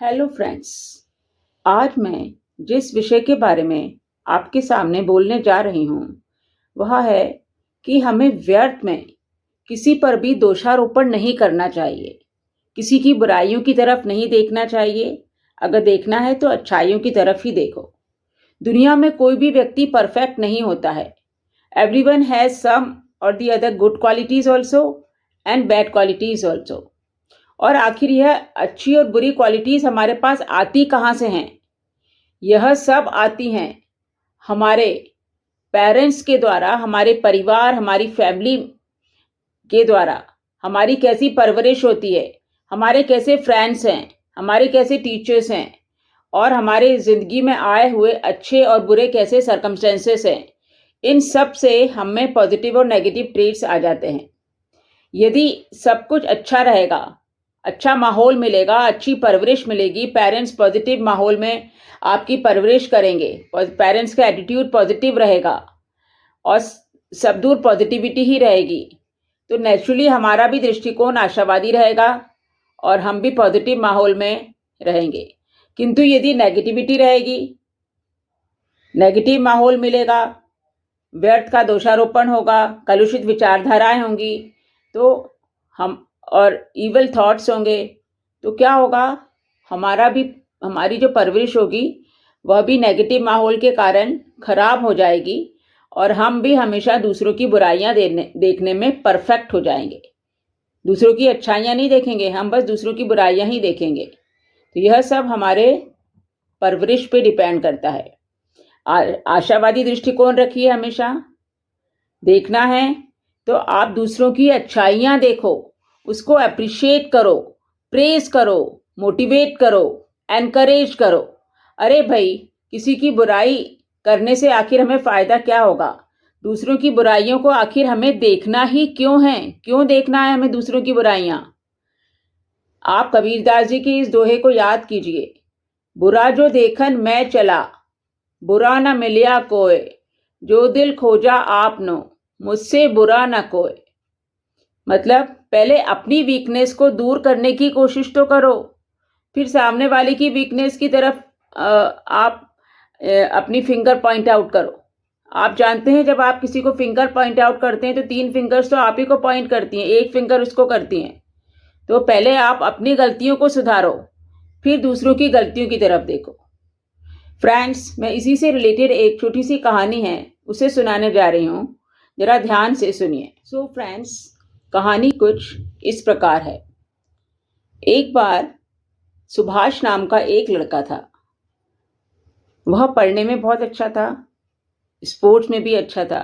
Hello friends. आज मैं जिस विषय के बारे में आपके सामने बोलने जा रही हूँ वह है कि हमें व्यर्थ में किसी पर भी दोषारोपण नहीं करना चाहिए। किसी की बुराइयों की तरफ नहीं देखना चाहिए। अगर देखना है तो अच्छाइयों की तरफ ही देखो। दुनिया में कोई भी व्यक्ति परफेक्ट नहीं होता है। एवरीवन हैज सम और the other good qualities also and bad qualities also. और आखिर यह अच्छी और बुरी क्वालिटीज हमारे पास आती कहाँ से हैं? यह सब आती हैं हमारे पेरेंट्स के द्वारा, हमारे परिवार, हमारी फैमिली के द्वारा। हमारी कैसी परवरिश होती है, हमारे कैसे फ्रेंड्स हैं, हमारे कैसे टीचर्स हैं, और हमारे ज़िंदगी में आए हुए अच्छे और बुरे कैसे सर्कमस्टेंसेस हैं। इन सब से हम में पॉजिटिव और नेगेटिव ट्रेट्स आ जाते हैं। यदि सब कुछ अच्छा रहेगा, अच्छा माहौल मिलेगा, अच्छी परवरिश मिलेगी, पेरेंट्स पॉजिटिव माहौल में आपकी परवरिश करेंगे, पेरेंट्स का एटीट्यूड पॉजिटिव रहेगा और सब दूर पॉजिटिविटी ही रहेगी, तो नेचुरली हमारा भी दृष्टिकोण आशावादी रहेगा और हम भी पॉजिटिव माहौल में रहेंगे। किंतु यदि नेगेटिविटी रहेगी, नेगेटिव माहौल मिलेगा, व्यर्थ का दोषारोपण होगा, कलुषित विचारधाराएं होंगी, तो हम और इवल थॉट्स होंगे, तो क्या होगा? हमारी जो परवरिश होगी वह भी नेगेटिव माहौल के कारण खराब हो जाएगी और हम भी हमेशा दूसरों की बुराइयां देखने में परफेक्ट हो जाएंगे। दूसरों की अच्छाइयां नहीं देखेंगे, हम बस दूसरों की बुराइयां ही देखेंगे। तो यह सब हमारे परवरिश पे डिपेंड करता है। आशावादी दृष्टिकोण रखिए। हमेशा देखना है तो आप दूसरों की अच्छाइयां देखो, उसको अप्रिशिएट करो, प्रेज करो, मोटिवेट करो, एनकरेज करो। अरे भाई, किसी की बुराई करने से आखिर हमें फ़ायदा क्या होगा? दूसरों की बुराइयों को आखिर हमें देखना ही क्यों है? क्यों देखना है हमें दूसरों की बुराइयां? आप कबीरदास जी के इस दोहे को याद कीजिए। बुरा जो देखन मैं चला, बुरा न मिलिया कोय, जो दिल खोजा आपनो, मुझसे बुरा न कोय। मतलब पहले अपनी वीकनेस को दूर करने की कोशिश तो करो, फिर सामने वाले की वीकनेस की तरफ आप अपनी फिंगर पॉइंट आउट करो। आप जानते हैं जब आप किसी को फिंगर पॉइंट आउट करते हैं तो 3 फिंगर्स तो आप ही को पॉइंट करती हैं, 1 फिंगर उसको करती हैं। तो पहले आप अपनी गलतियों को सुधारो, फिर दूसरों की गलतियों की तरफ देखो। फ्रेंड्स, मैं इसी से रिलेटेड एक छोटी सी कहानी है उसे सुनाने जा रही हूँ, जरा ध्यान से सुनिए। सो फ्रेंड्स, कहानी कुछ इस प्रकार है। एक बार सुभाष नाम का एक लड़का था। वह पढ़ने में बहुत अच्छा था, स्पोर्ट्स में भी अच्छा था,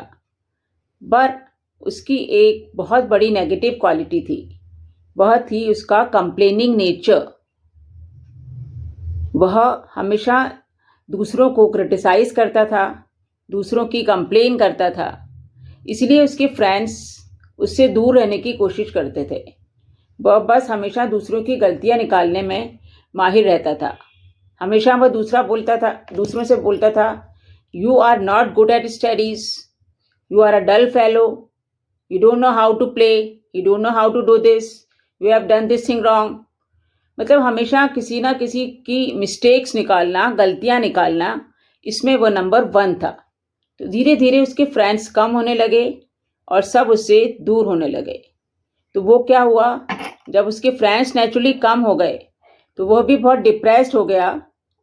पर उसकी एक बहुत बड़ी नेगेटिव क्वालिटी थी। वह थी उसका कंप्लेनिंग नेचर। वह हमेशा दूसरों को क्रिटिसाइज करता था, दूसरों की कंप्लेन करता था। इसलिए उसके फ्रेंड्स उससे दूर रहने की कोशिश करते थे। वह बस हमेशा दूसरों की गलतियां निकालने में माहिर रहता था। हमेशा वह दूसरों से बोलता था, you are not good at studies, you are a dull fellow, you don't know how to play, you don't know how to do this, you have done this thing wrong. मतलब हमेशा किसी ना किसी की मिस्टेक्स निकालना, गलतियां निकालना, इसमें वह नंबर 1 था। तो धीरे धीरे उसके फ्रेंड्स कम होने लगे और सब उससे दूर होने लगे। तो वो क्या हुआ, जब उसके फ्रेंड्स नेचुरली कम हो गए तो वह भी बहुत डिप्रेस्ड हो गया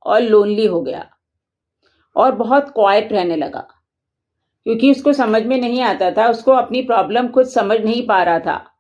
और लोनली हो गया और बहुत क्वाइट रहने लगा, क्योंकि उसको समझ में नहीं आता था, उसको अपनी प्रॉब्लम खुद समझ नहीं पा रहा था।